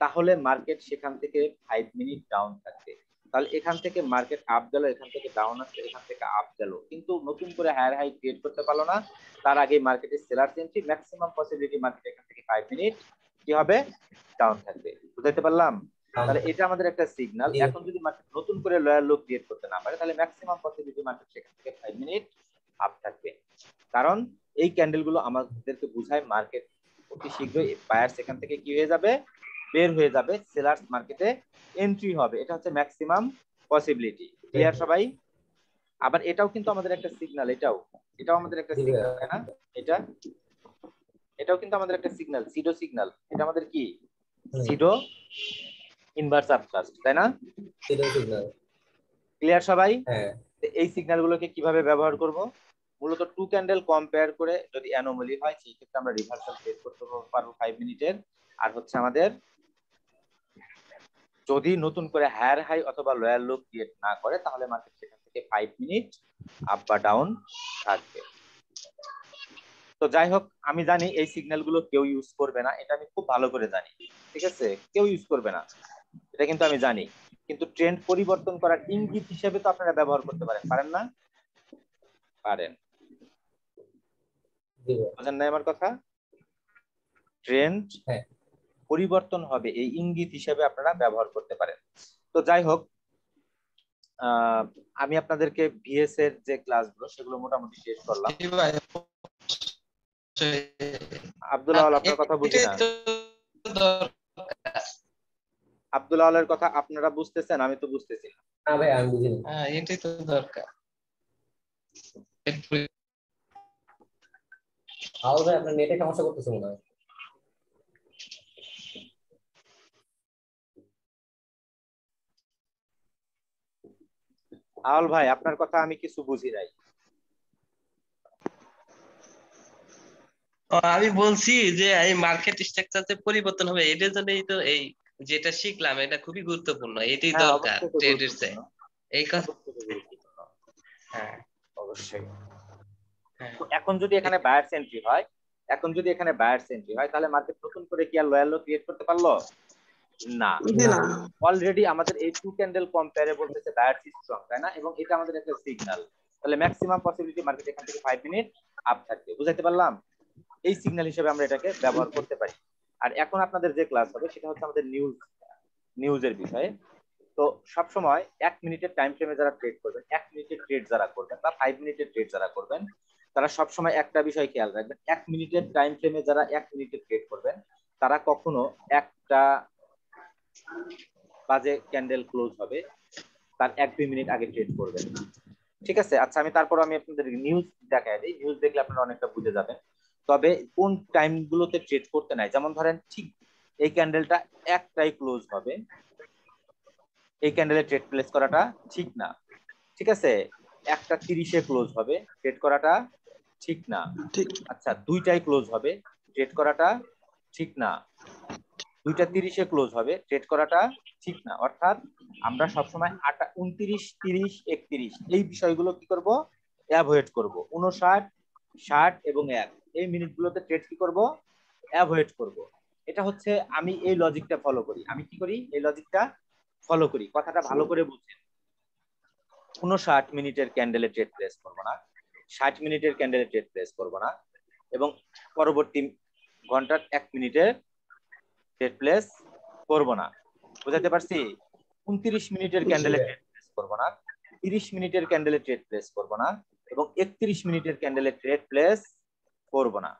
তাহলে মার্কেট সেখান থেকে 5 মিনিট ডাউন থাকবে। তাহলে এখান থেকে মার্কেট আপ গেল, এখান থেকে ডাউন আসছে, এখান থেকে আপ গেল, কিন্তু নতুন করে হায়ার হাই ক্রিয়েট করতে পারলো না, তার আগে মার্কেটে seller entry, maximum possibility market এখান থেকে 5 মিনিট কি হবে? ডাউন থাকবে। বুঝাইতে পারলাম? তাহলে এটা আমাদের একটা সিগন্যাল। এখন যদি মার্কেট নতুন করে লয়ার লো ক্রিয়েট করতে না পারে, তাহলে ম্যাক্সিমাম পসিবিলিটি মার্কেট সেখান থেকে 5 মিনিট আপ থাকবে। কারণ এই ক্যান্ডেল গুলো আমাদেরকে বোঝায় মার্কেট অতি শীঘ্রই বায়ার্স এখান থেকে কি হয়ে যাবে, বের হয়ে যাবে, সেলার্স মার্কেটে এন্ট্রি হবে। এটা হচ্ছে ম্যাক্সিমাম পসিবিলিটি। ক্লিয়ার সবাই? আবার এটাও কিন্তু আমাদের একটা সিগন্যাল, এটাও আমাদের একটা সিগন্যাল, তাই না? এটাও কিন্তু আমাদের একটা সিগন্যাল, সিডো সিগন্যাল। এটা আমাদের কি? সিডো ইনভার্স আপট্রাস্ট, তাই না? সিগন্যাল। ক্লিয়ার সবাই? হ্যাঁ। এই সিগন্যাল গুলোকে কিভাবে ব্যবহার করব? মূলত টু ক্যান্ডেল কম্পেয়ার করে যদি অ্যানোমালি হয় সেই ক্ষেত্রে আমরা রিভার্সাল ট্রেড করতে পারবো 5 মিনিটের। আর হচ্ছে আমাদের যদি নতুন করে হায়ার হাই অথবা লোয়ার লো ক্রিয়েট না করে তাহলে মার্কেট সেখান থেকে 5 মিনিট আপ বা ডাউন থাকবে। তো যাই হোক, আমি জানি এই সিগন্যাল গুলো কেউ ইউজ করবে না, এটা আমি খুব ভালো করে জানি, ঠিক আছে? কেউ ইউজ করবে না, এটা কিন্তু আমি জানি। কিন্তু ট্রেন্ড পরিবর্তন করার ইঙ্গিত হিসেবে তো আপনারা ব্যবহার করতে পারেন না? পারেন। বুঝেন না আমার কথা? ট্রেন্ড পরিবর্তন হবে এই ইঙ্গিত হিসেবে আপনারা ব্যবহার করতে পারেন। তো যাই হোক, আমি আপনাদেরকে ভিএস এর যে ক্লাসগুলো সেগুলো মোটামুটি শেষ করলাম। আব্দুল্লাহ আল, আপনার কথা বুঝি না। আব্দুল্লাহ আলের কথা আপনারা বুঝতেছেন? আমি তো বুঝতেছি না। না ভাই, আমি বুঝিনি। হ্যাঁ, এটাই তো দরকার। আও ভাই, আপনার নেটে সমস্যা করতেছে মনে হয়। আল ভাই, আপনার কথা আমি কিছু বুঝি নাই। আমি বলছি যে এই মার্কেট স্ট্রাকচারে পরিবর্তন হবে, এটার জন্যই তো এই যেটা শিখলাম এটা খুবই গুরুত্বপূর্ণ, এটাই হ্যাঁ, দরকার অবশ্যই তো ট্রেডের চেয়ে। গুরুত্বপূর্ণ। এই কথা। অবশ্যই তো গুরুত্বপূর্ণ। হ্যাঁ, অবশ্যই। হ্যাঁ। তো এখন যদি এখানে বায়ার্স এন্ট্রি হয়, তাহলে মার্কেট নতুন করে কি আর লোয়ার লো ক্রিয়েট করতে পারলো? না। অলরেডি আমাদের এই টু ক্যান্ডেল কম্পেয়ারে বলতেছে বায়ার্স স্ট্রং, তাই না? এবং এটা আমাদের একটা সিগন্যাল। তাহলে ম্যাক্সিমাম পসিবিলিটি মার্কেট এখান থেকে 5 মিনিট আপ থাকবে। বুঝাইতে পারলাম? এই সিগন্যাল হিসেবে আমরা এটাকে ব্যবহার করতে পারি। আর এখন আপনাদের যে ক্লাস হবে সেটা হচ্ছে আমাদের নিউজের বিষয়ে। তো সবসময় 1 মিনিটের টাইম ফ্রেমে যারা ট্রেড করবেন, 1 মিনিটের ট্রেড যারা করবেন বা 5 মিনিটের ট্রেড যারা করবেন, তারা সবসময় একটা বিষয় খেয়াল রাখবেন। 1 মিনিটের টাইম ফ্রেমে যারা 1 মিনিটের ট্রেড করবেন তারা কখনো একটা বাজে ক্যান্ডেল ক্লোজ হবে তার 1-2 মিনিট আগে ট্রেড করবেন না, ঠিক আছে? আচ্ছা, আমি আপনাদের নিউজ দেখায় দিই। নিউজ দেখলে আপনারা অনেকটা বুঝে যাবেন। তবে কোন টাইম গুলোতে ট্রেড করতে নাই, যেমন ধরেন ঠিক এই ক্যান্ডেলটা একটাই ক্লোজ হবে, এই ক্যান্ডেলে ট্রেড প্লেস করাটা ঠিক না, ঠিক আছে? 1:30-এ ক্লোজ হবে, ট্রেড করাটা ঠিক না। আচ্ছা, 2টায় ক্লোজ হবে, ট্রেড করাটা ঠিক না। 2:30-এ ক্লোজ হবে, ট্রেড করাটা ঠিক না। অর্থাৎ আমরা সবসময় 29, 30, 31 এই বিষয়গুলো কি করব? অ্যাভয়েড করব। 59, 60 এবং 1 এই মিনিটগুলোতে ট্রেড কি করব? অ্যাভয়েড করব। এটা হচ্ছে আমি এই লজিকটা ফলো করি। আমি কি করি? এই লজিকটা ফলো করি। কথাটা ভালো করে বুঝেন। 59 মিনিটের ক্যান্ডেলে ট্রেড প্লেস করব না, 60 মিনিটের ক্যান্ডেলে ট্রেড প্লেস করব না, এবং পরবর্তী ঘন্টার 1 মিনিটের ট্রেড প্লেস করব না। বুঝাতে পারছি? 29 মিনিটের ক্যান্ডেলে ট্রেড প্লেস করব না, 30 মিনিটের ক্যান্ডেলে ট্রেড প্লেস করব না, এবং 31 মিনিটের ক্যান্ডেলে ট্রেড প্লেস করব না।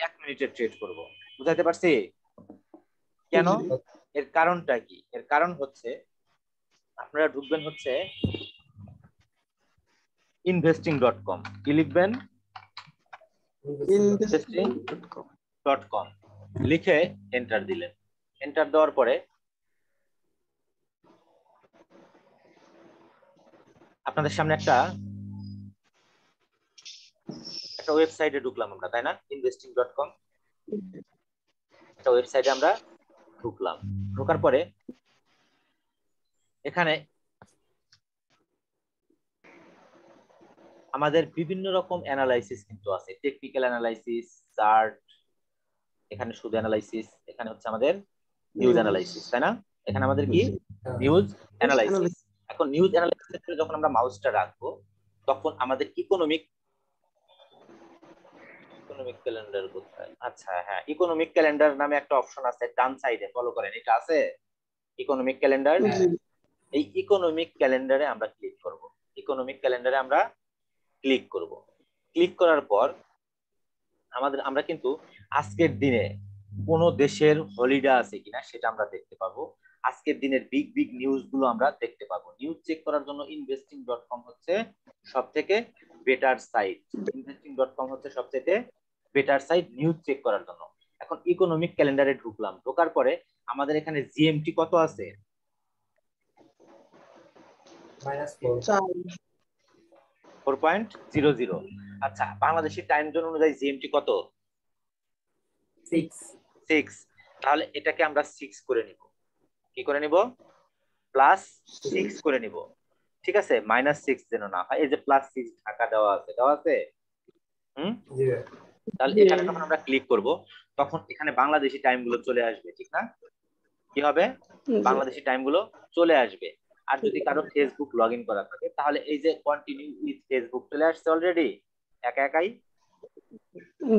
1 মিনিটের ট্রেড করব। বুঝাতে পারছি? কেন? এর কারণটা কি? এর কারণ হচ্ছে আপনারা ঢুকবেন হচ্ছে investing.com, কি লিখবেন? investing.com লিখে এন্টার দিলেন। এন্টার দেওয়ার পরে আপনাদের সামনে একটা ওয়েবসাইটে ঢুকলাম আমরা, তাই না? investing.com একটা ওয়েবসাইটে আমরা ঢুকলাম। ঢোকার পরে এখানে আমাদের বিভিন্ন রকম অ্যানালাইসিস কিন্তু আছে, টেকনিক্যাল অ্যানালাইসিস, চার্ট, এখানে শুধু অ্যানালাইসিস, এখানে হচ্ছে আমাদের নিউজ অ্যানালাইসিস, তাই না? এখানে আমাদের কি? News analysis. এখন নিউজ অ্যানালাইসিস এর যখন আমরা মাউসটা রাখবো তখন আমাদের ইকোনমিক ক্যালেন্ডার কোথায়? আচ্ছা, হ্যাঁ, ইকোনমিক ক্যালেন্ডার নামে একটা অপশন আছে ডান সাইডে, ফলো করেন, এটা আছে ইকোনমিক ক্যালেন্ডার। এই ইকোনমিক ক্যালেন্ডারে আমরা ক্লিক করব। ইকোনমিক ক্যালেন্ডারে আমরা ক্লিক করব। ক্লিক করার পর আমরা কিন্তু আজকের দিনে কোন দেশের হলিডে আছে কিনা সেটা আমরা দেখতে পাবো। আজকের দিনের বিগ বিগ নিউজ গুলো আমরা দেখতে পাবো। নিউজ চেক করার জন্য investing.com হচ্ছে সবথেকে বেটার সাইট। investing.com হচ্ছে সবথেকে বেটার সাইট নিউজ চেক করার জন্য। এখন ইকোনমিক ক্যালেন্ডারে ঢুকলাম, ঢোকার পরে আমাদের এখানে জিএমটি কত আছে? -4 4.00। আচ্ছা, বাংলাদেশের টাইম জোন অনুযায়ী জিএমটি কত? 6 6। তাহলে এটাকে আমরা 6 করে নিব। কি করে নিব? +6 করে নিব। ঠিক আছে, -6 যেন না হয়। এই যে +6 ঢাকা দেওয়া আছে, দেওয়া আছে। জি তাহলে এখানে যখন আমরা ক্লিক করব তখন এখানে বাংলাদেশি টাইম গুলো চলে আসবে, ঠিক না? কি হবে? বাংলাদেশি টাইম গুলো চলে আসবে। আর যদি কারো ফেসবুক লগ ইন করা থাকে তাহলে এই যে কন্টিনিউ উইথ ফেসবুক চলে আসছে অলরেডি একা একাই।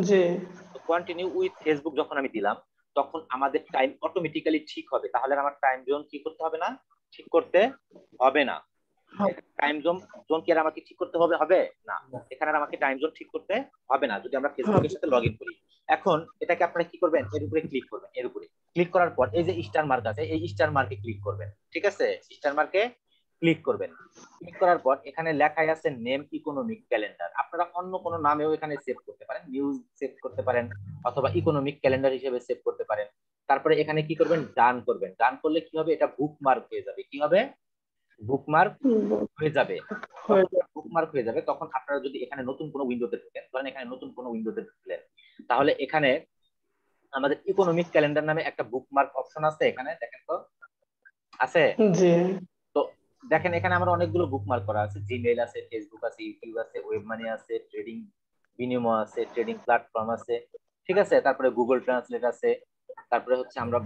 জি তো কন্টিনিউ উইথ ফেসবুক যখন আমি দিলাম তখন আমাদের টাইম অটোমেটিক্যালি ঠিক হবে। তাহলে আমার টাইম জোন কি করতে হবে না? ঠিক করতে হবে না। টাইম জোন কি আর আমাকে ঠিক করতে হবে হবে না? এখানে আর আমাকে টাইম জোন ঠিক করতে হবে না যদি আমরা ফেসবুকের সাথে লগ ইন করি। এখন এটাকে আপনারা কি করবেন? এর উপরে ক্লিক করবেন। এর উপরে ক্লিক করার পর এই যে স্টার মার্ক আছে, এই স্টার মার্কে ক্লিক করবেন। ঠিক আছে, স্টার মার্কে ক্লিক করবেন। ক্লিক করার পর এখানে লেখাই আছে নেম ইকোনমিক ক্যালেন্ডার। আপনারা অন্য কোনো নামেও এখানে সেভ করতে পারেন, নিউজ সেভ করতে পারেন অথবা ইকোনমিক ক্যালেন্ডার হিসেবে সেভ করতে পারেন। তারপরে এখানে কি করবেন? ডান করবেন। ডান করলে কি হবে? এটা বুকমার্ক হয়ে যাবে। কি হবে? বুকমার্ক হয়ে যাবে। বুকমার্ক হয়ে যাবে তখন আপনারা যদি এখানে নতুন কোনো উইন্ডোতে ঢোকেন, ধরেন এখানে নতুন কোনো উইন্ডোতে ঢুকলেন, তাহলে এখানে আমাদের ইকোনমিক ক্যালেন্ডার নামে একটা বুকমার্ক অপশন আছে। এখানে দেখেন তো, আছে? জি তো দেখেন এখানে আমার অনেকগুলো বুকমার্ক করা আছে। জিমেইল আছে, ফেসবুক আছে, ইউটিউব আছে, ওয়েব মানি আছে, ট্রেডিং বিনিময় আছে, ট্রেডিং প্ল্যাটফর্ম আছে। ঠিক আছে, তারপরে গুগল ট্রান্সলেট আছে। তারপরে হচ্ছে আমরা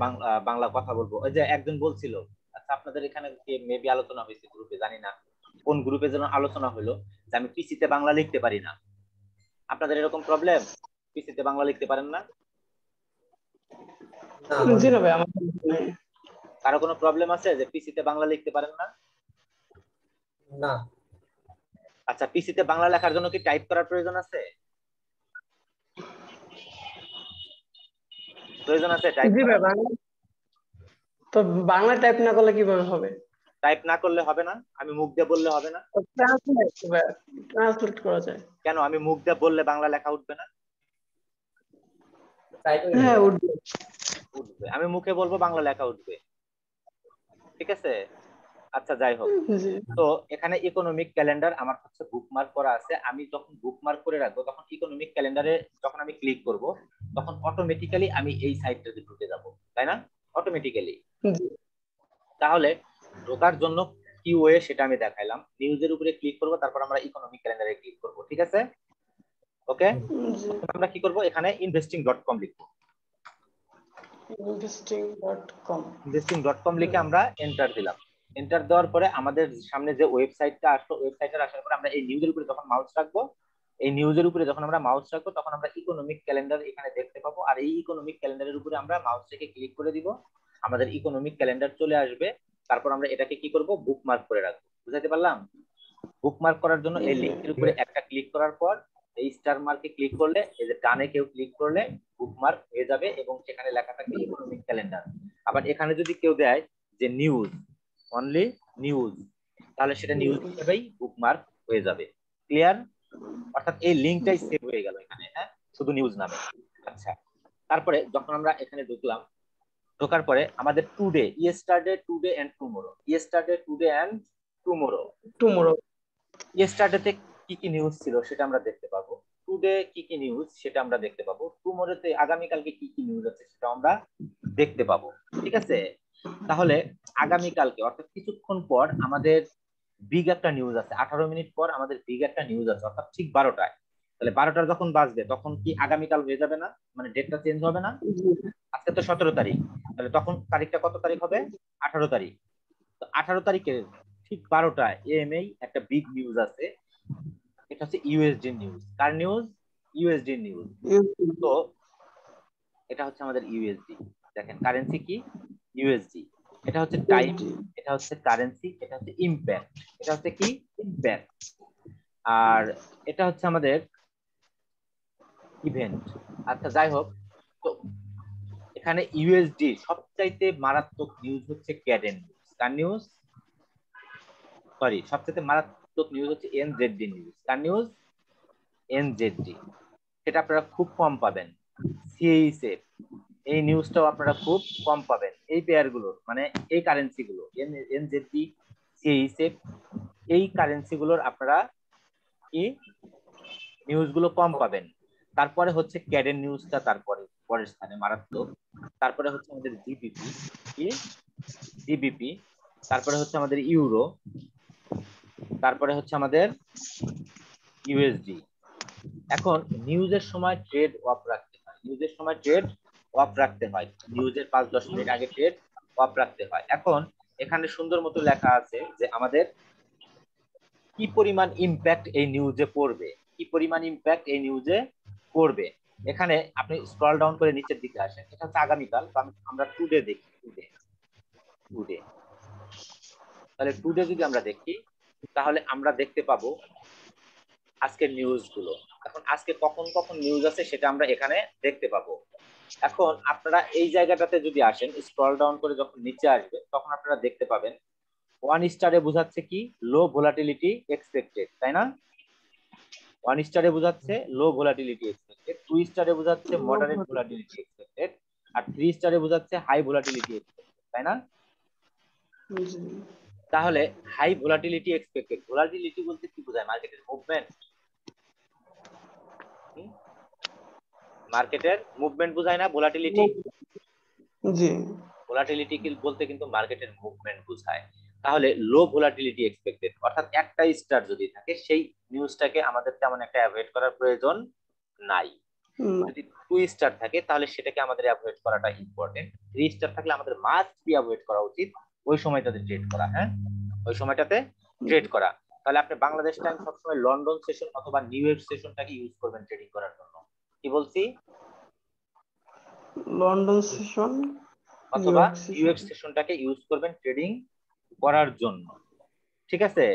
বাংলা কথা বলবো। ওই যে একজন বলছিল, আচ্ছা আপনাদের এখানে মেবি আলোচনা হয়েছে গ্রুপে, জানি না কোন গ্রুপে যেন আলোচনা হলো যে আমি পিসিতে বাংলা লিখতে পারি না। আপনাদের এরকম প্রবলেম? পিসিতে বাংলা লিখতে পারেন না? জি না ভাই, আমার নেই। কারো কোনো প্রবলেম আছে যে পিসিতে বাংলা লিখতে পারেন না? না আচ্ছা, পিসিতে বাংলা লেখার জন্য কি টাইপ করার প্রয়োজন আছে? প্রয়োজন আছে টাইপ জি ভাই, করার? বাংলা তো বাংলা টাইপ না করলে কিভাবে হবে? টাইপ না করলে হবে না? আমি মুখ দিয়ে বললে হবে না? ট্রান্সলেট করা যায়। কেন আমি মুখ দিয়ে বললে বাংলা লেখা উঠবে না? হ্যাঁ উঠবে। উঠবে। আমি মুখে বলবো বাংলা লেখা উঠবে। ঠিক আছে, আচ্ছা যাই হোক। জি তো এখানে ইকোনমিক ক্যালেন্ডার আমার হচ্ছে বুকমার্ক করা আছে। আমি যখন বুকমার্ক করে রাখবো তখন ইকোনমিক ক্যালেন্ডারে যখন আমি ক্লিক করব তখন অটোমেটিক্যালি আমি এই সাইটটাতে ঢুকে যাব, তাই না? অটোমেটিক্যালি। জি তাহলে ঢোকার জন্য কি ওয়ে সেটা আমি দেখাইলাম। নিউজের উপরে ক্লিক করব, তারপর আমরা ইকোনমিক ক্যালেন্ডারে ক্লিক করব। ঠিক আছে, ওকে। জি আমরা কি করব? এখানে investing.com লিখব। investing.com investing.com লিখে আমরা এন্টার দিলাম। এন্টার দেওয়ার পরে আমাদের সামনে যে ওয়েবসাইটটা আসলো, ওয়েবসাইটের আসার পরে আমরা এই নিউজের উপরে যখন মাউস রাখবো, এই নিউজের উপরে যখন আমরা মাউস রাখবো তখন আমরা ইকোনমিক ক্যালেন্ডার এখানে দেখতে পাবো। আর এই ইকোনমিক ক্যালেন্ডারের উপরে আমরা মাউস রেখে ক্লিক করে দিব, আমাদের ইকোনমিক ক্যালেন্ডার চলে আসবে। তারপর আমরা এটাকে কি করব? বুকমার্ক করে রাখবো। বুঝাতে পারলাম? বুকমার্ক করার জন্য এই লিংকের উপরে একটা ক্লিক করার পর এই স্টার মার্কে ক্লিক করলে, এই যে ডানে কেউ ক্লিক করলে বুকমার্ক হয়ে যাবে এবং সেখানে লেখা থাকবে ইকোনমিক ক্যালেন্ডার। আবার এখানে যদি কেউ দেয় যে নিউজ, অনলি নিউজ, তাহলে সেটা নিউজ হিসেবেই বুকমার্ক হয়ে যাবে। ক্লিয়ার? অর্থাৎ এই লিংকটাই সেভ হয়ে গেল এখানে, হ্যাঁ, শুধু নিউজ নামে। আচ্ছা, তারপরে যখন আমরা এখানে ঢুকলাম, ঢোকার পরে আমাদের today, yesterday, today and tomorrow, yesterday, today and tomorrow, tomorrow ইয়েস্টারডেতে কি কি নিউজ ছিল সেটা আমরা দেখতে পাবো। টুডে কি কি নিউজ সেটা আমরা দেখতে পাবো। টুমরোতে আগামীকালকে কি কি নিউজ আছে সেটা আমরা দেখতে পাবো। ঠিক আছে, তাহলে আগামীকালকে অর্থাৎ কিছুক্ষণ পর আমাদের বিগ একটা নিউজ আছে। 18 মিনিট পর আমাদের বিগ একটা নিউজ আছে, অর্থাৎ ঠিক 12টায়। তাহলে 12টার যখন বাজবে তখন কি আগামীকাল হয়ে যাবে না? মানে ডেটটা চেঞ্জ হবে না? আজকে তো 17 তারিখ, তাহলে তখন তারিখটা কত তারিখ হবে? 18 তারিখ। তো 18 তারিখে ঠিক 12টায় এএমএ একটা বিগ নিউজ আছে। এটা হচ্ছে ইউএসডি নিউজ। কার নিউজ? USD news. তো এটা হচ্ছে আমাদের ইউএসডি। দেখেন কারেন্সি কি? ইউএসডি। এটা হচ্ছে টাইম, এটা হচ্ছে কারেন্সি, এটা হচ্ছে ইম্প্যাক্ট। এটা হচ্ছে কি? ইম্প্যাক্ট। আর এটা হচ্ছে আমাদের ইভেন্ট। আচ্ছা যাই হোক, তো এখানে ইউএসডি সবচাইতে মারাত্মক নিউজ হচ্ছে ক্যাডেন নিউজ। কার নিউজ? সরি, সবচাইতে মারাত্মক নিউজ হচ্ছে এনজেডডি নিউজ। কার নিউজ? এনজেডডি। সেটা আপনারা খুব কম পাবেন। সিএইসএফ, এই নিউজটাও আপনারা খুব কম পাবেন। এই পেয়ার গুলো মানে এই কারেন্সি গুলো এনজেডডি, সিএইসএফ, এই কারেন্সি গুলোর আপনারা কি নিউজ গুলো কম পাবেন। তারপরে হচ্ছে ক্যাডেন নিউজটা, তারপরে পরের স্থানে মারাত্মক। তারপরে হচ্ছে আমাদের জিবিপি, কি জিবিপি, তারপরে হচ্ছে আমাদের ইউরো, তারপরে হচ্ছে আমাদের ইউএসডি। এখন নিউজের সময় ট্রেড অফ রাখতে হয়, নিউজের সময় ট্রেড অফ রাখতে হয়, নিউজের 5-10 মিনিট আগে ট্রেড অফ রাখতে হয়। এখন এখানে সুন্দর মতো লেখা আছে যে আমাদের কি পরিমাণ ইমপ্যাক্ট এই নিউজে পড়বে, কি পরিমাণ ইমপ্যাক্ট এই নিউজে পড়বে। এখানে আপনি স্ক্রল ডাউন করে নিচের দিকে আসেন, এটা হচ্ছে আগামীকাল, আমরা টুডে দেখি, টুডে। তাহলে টুডে যদি আমরা দেখি তাহলে আমরা দেখতে পাবো আজকের নিউজ গুলো। এখন আজকে কখন কখন নিউজ আছে সেটা আমরা এখানে দেখতে পাবো। এখন আপনারা এই জায়গাটাতে যদি আসেন, স্ক্রল ডাউন করে যখন নিচে আসবে তখন আপনারা দেখতে পাবেন 1 স্টারে বোঝাচ্ছে কি লো ভোলাটিলিটি এক্সপেক্টেড, তাই না? 1 স্টারে বোঝাচ্ছে লো ভোলাটিলিটি এক্সপেক্টেড, 2 স্টারে বোঝাচ্ছে মডারেট ভোলাটিলিটি এক্সপেক্টেড, আর 3 স্টারে বোঝাচ্ছে হাই ভোলাটিলিটি এক্সপেক্টেড, তাই না? তাহলে হাই ভোলাটিলিটি এক্সপেক্টেড, ভোলাটিলিটি বলতে কি বোঝায়? মার্কেটের মুভমেন্ট, মার্কেটের মুভমেন্ট বোঝায় না ভোলাটিলিটি? জি। ভোলাটিলিটি বলতে কিন্তু মার্কেটের মুভমেন্ট বোঝায়। তাহলে লো ভোলাটিলিটি এক্সপেক্টেড অর্থাৎ একটা স্টার যদি থাকে সেই নিউজটাকে আমাদের তেমন একটা অ্যাভয়েড করার প্রয়োজন নাই। যদি 2 স্টার থাকে তাহলে সেটাকে আমাদের অ্যাভয়েড করাটা ইম্পর্টেন্ট। 3 স্টার থাকলে আমাদের মাস্ট বি অ্যাভয়েড করা উচিত ওই সময়টাতে ট্রেড করা। হ্যাঁ, ওই সময়টাতে ট্রেড করা। তাহলে আপনি বাংলাদেশ টাইম সবসময় লন্ডন সেশন অথবা নিউ ইয়র্ক সেশনটাকে ইউজ করবেন ট্রেডিং করার জন্য। কি বলছি? লন্ডন সেশন অথবা নিউ ইয়র্ক সেশনটাকে ইউজ করবেন ট্রেডিং করার জন্য, ঠিক আছে?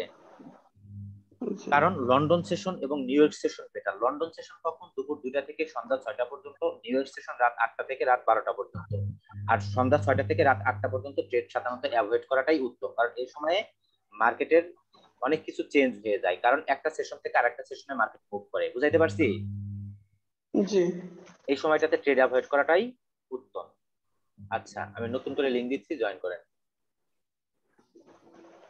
কারণ লন্ডন সেশন এবং new York session better. London session কখন? দুপুর 2টা থেকে সন্ধ্যা 6টা পর্যন্ত, নিউ ইয়র্ক সেশন রাত 8টা থেকে রাত 12টা পর্যন্ত। আর সন্ধ্যা 6টা থেকে রাত 8টা পর্যন্ত ট্রেড সাধারণত অ্যাভয়েড করাটাই উত্তম, কারণ এই সময়ে মার্কেটের অনেক কিছু চেঞ্জ হয়ে যায়, কারণ একটা সেশন থেকে আরেকটা সেশনে মার্কেট মুভ করে। বুঝাইতে পারছি? জি। এই সময়টাতে ট্রেড অ্যাভয়েড করাটাই উত্তম। আচ্ছা, আমি নতুন করে লিংক দিচ্ছি, জয়েন করেন।